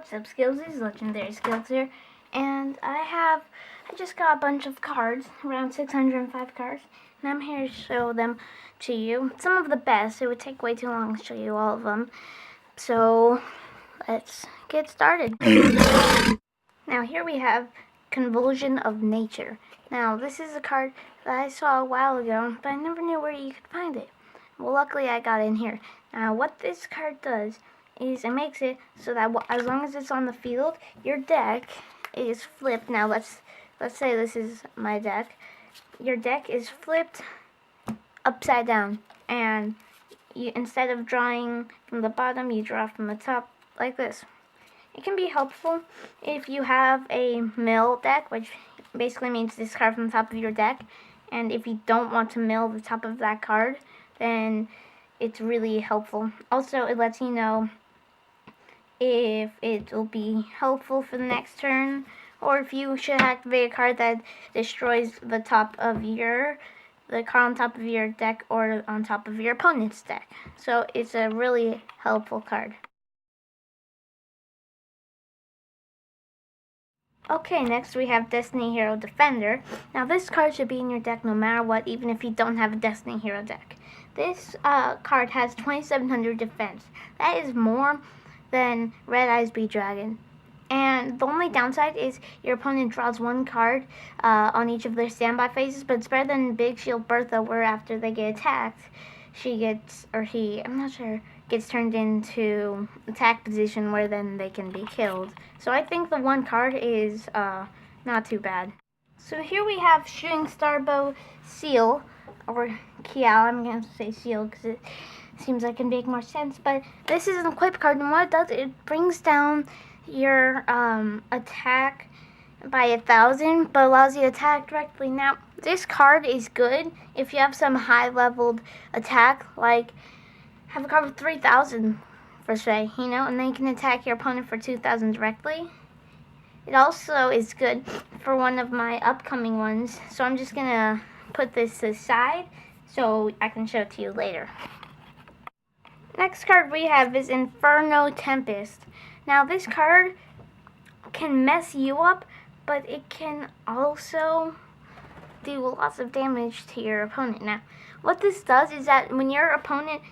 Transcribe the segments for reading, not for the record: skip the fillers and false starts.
what's up, Skillsies? Legendary Skills here, and I just got a bunch of cards, around 605 cards, and I'm here to show them to you. Some of the best. It would take way too long to show you all of them, so let's get started. Now here we have Convulsion of Nature. Now this is a card that I saw a while ago, but I never knew where you could find it. Well, luckily I got it in here. Now what this card does is it makes it so that as long as it's on the field, your deck is flipped. Now let's say this is my deck. Your deck is flipped upside down, and instead of drawing from the bottom, you draw from the top like this. It can be helpful if you have a mill deck, which basically means discard from the top of your deck, and if you don't want to mill the top of that card, then it's really helpful. Also, it lets you know if it will be helpful for the next turn, or if you should activate a card that destroys the card on top of your deck or on top of your opponent's deck. So it's a really helpful card. Okay, next we have Destiny Hero Defender. Now this card should be in your deck no matter what, even if you don't have a Destiny Hero deck. This card has 2700 defense. That is more than Red Eyes Bee Dragon. And the only downside is your opponent draws one card on each of their standby phases, but it's better than Big Shield Bertha, where after they get attacked, she gets, or he, I'm not sure, gets turned into attack position where then they can be killed. So I think the one card is not too bad. So here we have Shooting Starbow Seal, or Kial. I'm going to say Seal because it seems like it can make more sense. But this is an equip card, and what it does, it brings down your attack by 1,000, but allows you to attack directly. Now, this card is good if you have some high-leveled attack, like have a card with 3,000 for say, and then you can attack your opponent for 2,000 directly. It also is good for one of my upcoming ones, so I'm just gonna put this aside so I can show it to you later. Next card we have is Inferno Tempest. Now this card can mess you up, but it can also do lots of damage to your opponent. Now, what this does is that when your opponent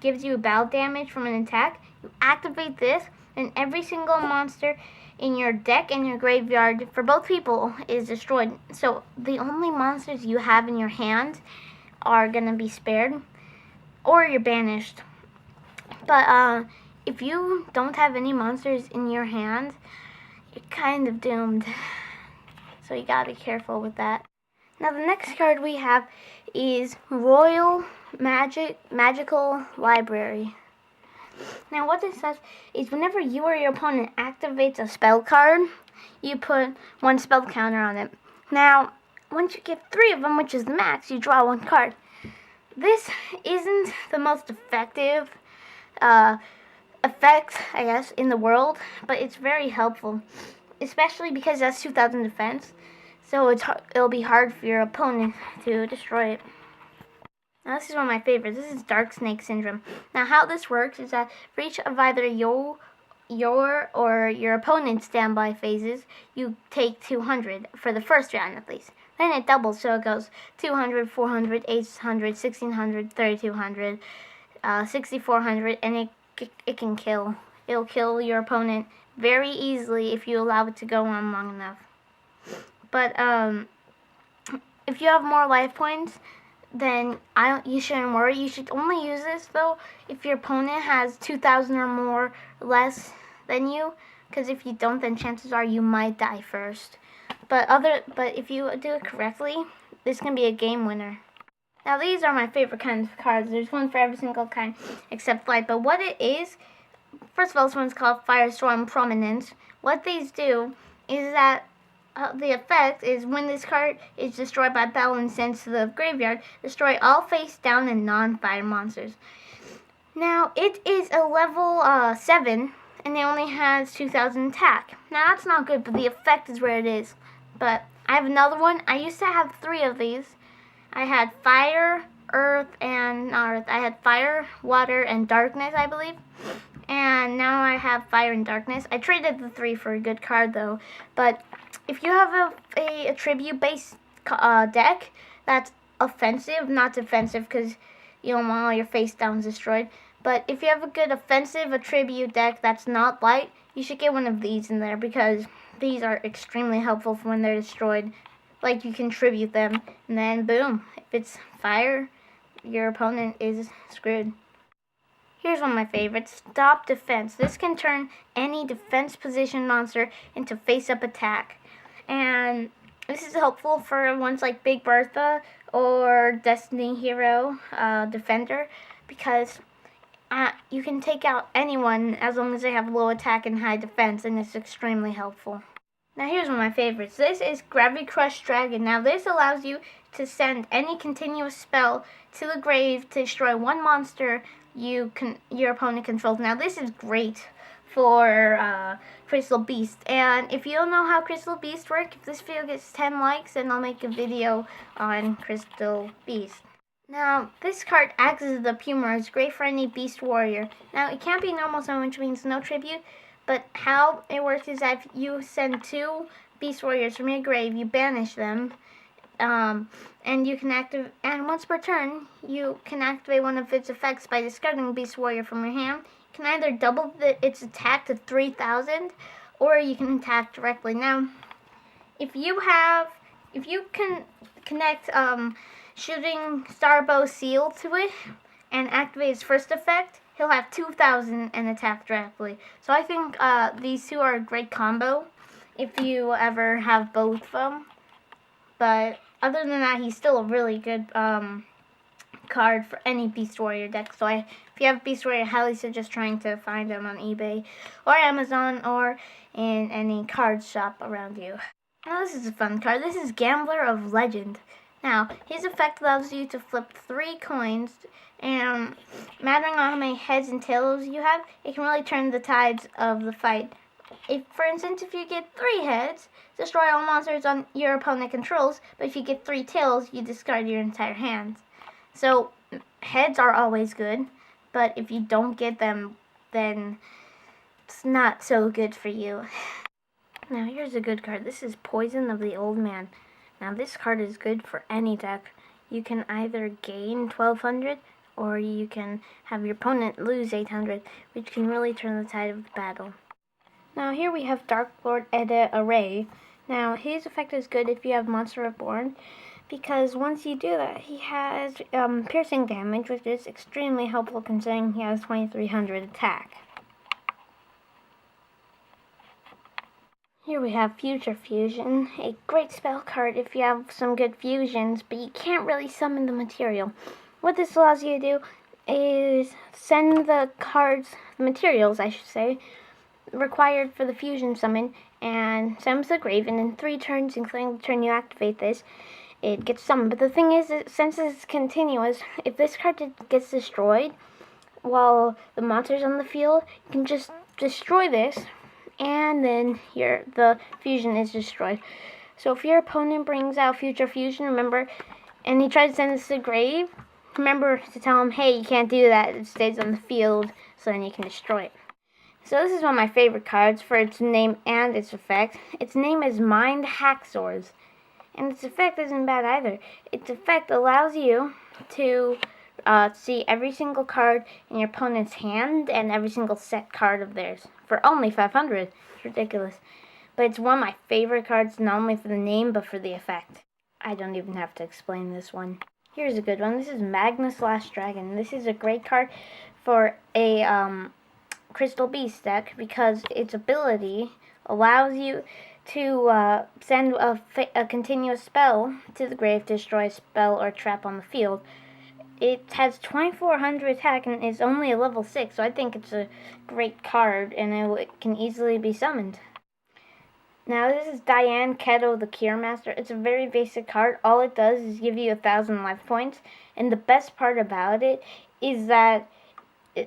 gives you battle damage from an attack, you activate this, and every single monster in your deck and your graveyard for both people is destroyed. So the only monsters you have in your hand are gonna be spared, or you're banished. But if you don't have any monsters in your hand, you're kind of doomed. So you gotta be careful with that. Now the next card we have is Royal Magical Library. Now what this says is whenever you or your opponent activates a spell card, you put one spell counter on it. Now, once you get 3 of them, which is the max, you draw 1 card. This isn't the most effective effect, I guess, in the world, but it's very helpful, especially because that's 2,000 defense, so it'll be hard for your opponent to destroy it. Now this is one of my favorites. This is Dark Snake Syndrome. Now how this works is that for each of either your or your opponent's standby phases, you take 200 for the first round at least. Then it doubles, so it goes 200, 400, 800, 1600, 3200, 6400, and it can kill. It'll kill your opponent very easily if you allow it to go on long enough. But if you have more life points, then you shouldn't worry. You should only use this though if your opponent has 2,000 or more less than you, because if you don't, then chances are you might die first. But if you do it correctly, this can be a game winner. Now these are my favorite kinds of cards. There's one for every single kind except light. But what it is, first of all, this one's called Firestorm Prominence. What these do is that the effect is when this card is destroyed by battle and sent to the graveyard, destroy all face down and non-fire monsters. Now it is a level 7, and it only has 2,000 attack. Now that's not good, but the effect is where it is. But I have another one. I used to have 3 of these. I had fire, earth, and not earth. I had fire, water, and darkness, I believe. And now I have Fire and Darkness. I traded the 3 for a good card though. But if you have a tribute based deck that's offensive, not defensive, because you don't want all your face downs destroyed. But if you have a good offensive attribute deck that's not light, you should get one of these in there, because these are extremely helpful for when they're destroyed. Like, you can tribute them, and then boom, if it's fire, your opponent is screwed. Here's one of my favorites, Stop Defense. This can turn any defense position monster into face-up attack. And this is helpful for ones like Big Bertha or Destiny Hero Defender, because you can take out anyone as long as they have low attack and high defense, and it's extremely helpful. Now here's one of my favorites. This is Gravity Crush Dragon. Now this allows you to send any continuous spell to the grave to destroy one monster your opponent controls. Now this is great for Crystal Beast. And if you don't know how Crystal Beast works, if this video gets 10 likes, then I'll make a video on Crystal Beast. Now, this card acts as the Puma. It's great for any Beast Warrior. Now, it can't be normal summon, which means no tribute, but how it works is that if you send 2 Beast Warriors from your grave, you banish them, and you can activate, and once per turn, you can activate one of its effects by discarding Beast Warrior from your hand. You can either double its attack to 3,000, or you can attack directly. Now, if you can connect Shooting Starbow Seal to it and activate his first effect, he'll have 2,000 and attack directly. So I think these two are a great combo if you ever have both of them. But other than that, he's still a really good card for any Beast Warrior deck. So if you have Beast Warrior, I highly suggest trying to find them on eBay or Amazon or in any card shop around you. Now this is a fun card. This is Gambler of Legend. Now, his effect allows you to flip 3 coins, and mattering on how many heads and tails you have, it can really turn the tides of the fight. For instance, if you get 3 heads, destroy all monsters on your opponent controls, but if you get 3 tails, you discard your entire hand. So, heads are always good, but if you don't get them, then it's not so good for you. Now, here's a good card. This is Poison of the Old Man. Now this card is good for any deck. You can either gain 1,200 or you can have your opponent lose 800, which can really turn the tide of the battle. Now here we have Dark Lord Edda Array. Now his effect is good if you have Monster Reborn, because once you do that, he has piercing damage, which is extremely helpful considering he has 2,300 attack. Here we have Future Fusion, a great spell card if you have some good fusions, but you can't really summon the material. What this allows you to do is send the materials, I should say, required for the fusion summon, and send them to the grave, and in 3 turns, including the turn you activate this, it gets summoned. But the thing is, since it's continuous, if this card gets destroyed while the monster's on the field, you can just destroy this, and then the fusion is destroyed. So if your opponent brings out Future Fusion, remember, and he tries to send this to the grave, remember to tell him, hey, you can't do that, it stays on the field, so then you can destroy it. So this is one of my favorite cards for its name and its effect. Its name is Mind Hacksaws, and its effect isn't bad either. Its effect allows you to see every single card in your opponent's hand and every single set card of theirs for only 500. It's ridiculous. But it's one of my favorite cards, not only for the name, but for the effect. I don't even have to explain this one. Here's a good one. This is Magnus Last Dragon. This is a great card for a Crystal Beast deck, because its ability allows you to send a continuous spell to the grave to destroy a spell or trap on the field. It has 2,400 attack and is only a level 6, so I think it's a great card, and it can easily be summoned. Now this is Diane Keto, the Cure Master. It's a very basic card. All it does is give you 1,000 life points, and the best part about it is that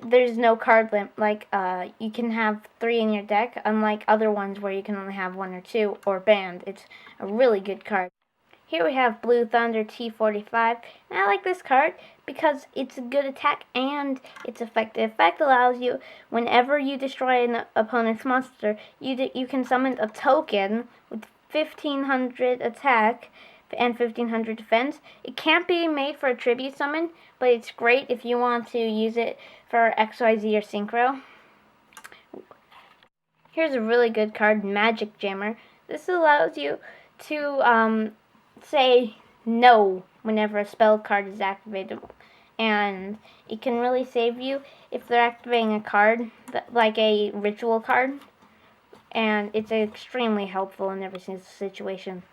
there's no card limit. Like, you can have 3 in your deck, unlike other ones where you can only have 1 or 2, or banned. It's a really good card. Here we have Blue Thunder T45. And I like this card because it's a good attack and it's effective. Effect allows you, whenever you destroy an opponent's monster, you can summon a token with 1500 attack and 1500 defense. It can't be made for a tribute summon, but it's great if you want to use it for XYZ or Synchro. Here's a really good card, Magic Jammer. This allows you to say no whenever a spell card is activated, and it can really save you if they're activating a card like a ritual card, and it's extremely helpful in every single situation.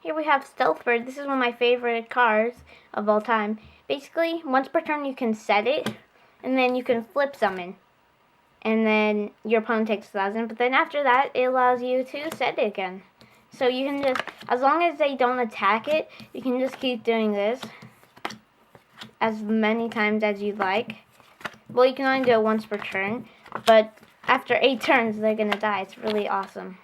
Here we have Stealth Bird. This is one of my favorite cards of all time. Basically, once per turn you can set it, and then you can flip summon, and then your opponent takes 1,000, but then after that it allows you to set it again. So you can just, as long as they don't attack it, you can just keep doing this as many times as you'd like. Well, you can only do it once per turn, but after 8 turns they're gonna die. It's really awesome.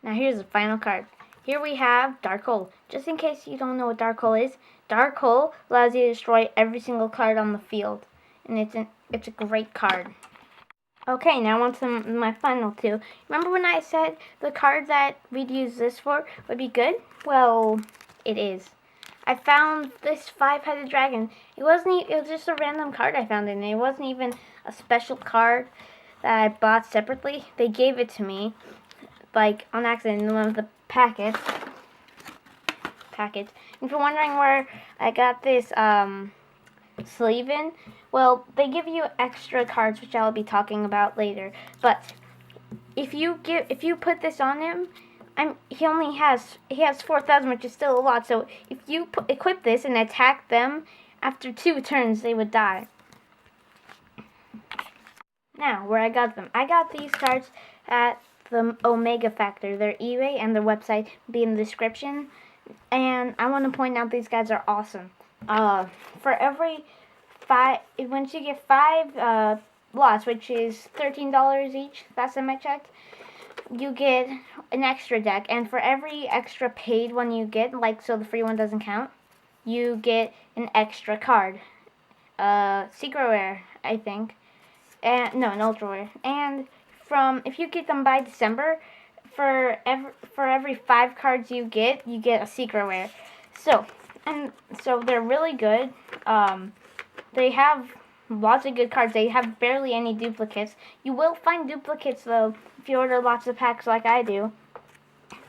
Now here's the final card. Here we have Dark Hole. Just in case you don't know what Dark Hole is, Dark Hole allows you to destroy every single card on the field, and it's a great card. Okay, now on to my final two. Remember when I said the card that we'd use this for would be good? Well, it is. I found this 5-headed dragon. It was just a random card I found in it. It wasn't even a special card that I bought separately. They gave it to me, like, on accident in one of the packets. If you're wondering where I got this sleeve in, well, they give you extra cards, which I'll be talking about later. But if you put this on him, he has 4,000, which is still a lot. So if you equip this and attack them, after 2 turns they would die. Now, where I got them. I got these cards at the Omega Factor. Their eBay and their website will be in the description. And I want to point out these guys are awesome. For every 5, once you get 5 lots, which is $13 each, last time I checked, you get an extra deck. And for every extra paid one you get, like, so the free one doesn't count, you get an extra card. Secret Rare, I think. And no, an Ultra Rare. And if you get them by December, for every 5 cards you get a Secret Rare. So they're really good. They have lots of good cards. They have barely any duplicates. You will find duplicates though if you order lots of packs like I do.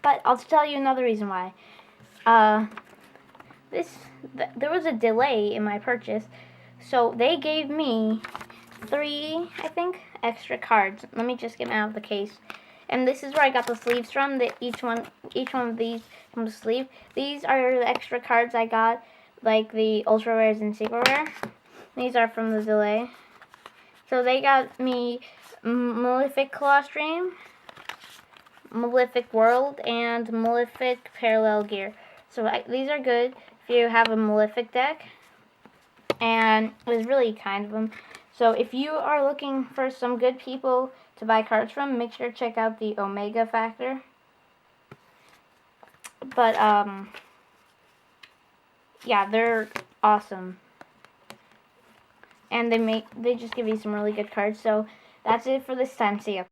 But I'll tell you another reason why. There was a delay in my purchase, so they gave me 3, I think, extra cards. Let me just get them out of the case. And this is where I got the sleeves from. Each one of these comes with a sleeve. These are the extra cards I got, like the Ultra Rares and Secret Rare. These are from the delay. So they got me Malefic Clawstream, Malefic World, and Malefic Parallel Gear. So these are good if you have a Malefic deck. And it was really kind of them. So if you are looking for some good people to buy cards from, make sure to check out the Omega Factor. But yeah, they're awesome. And they just give you some really good cards. So that's it for this time. See ya.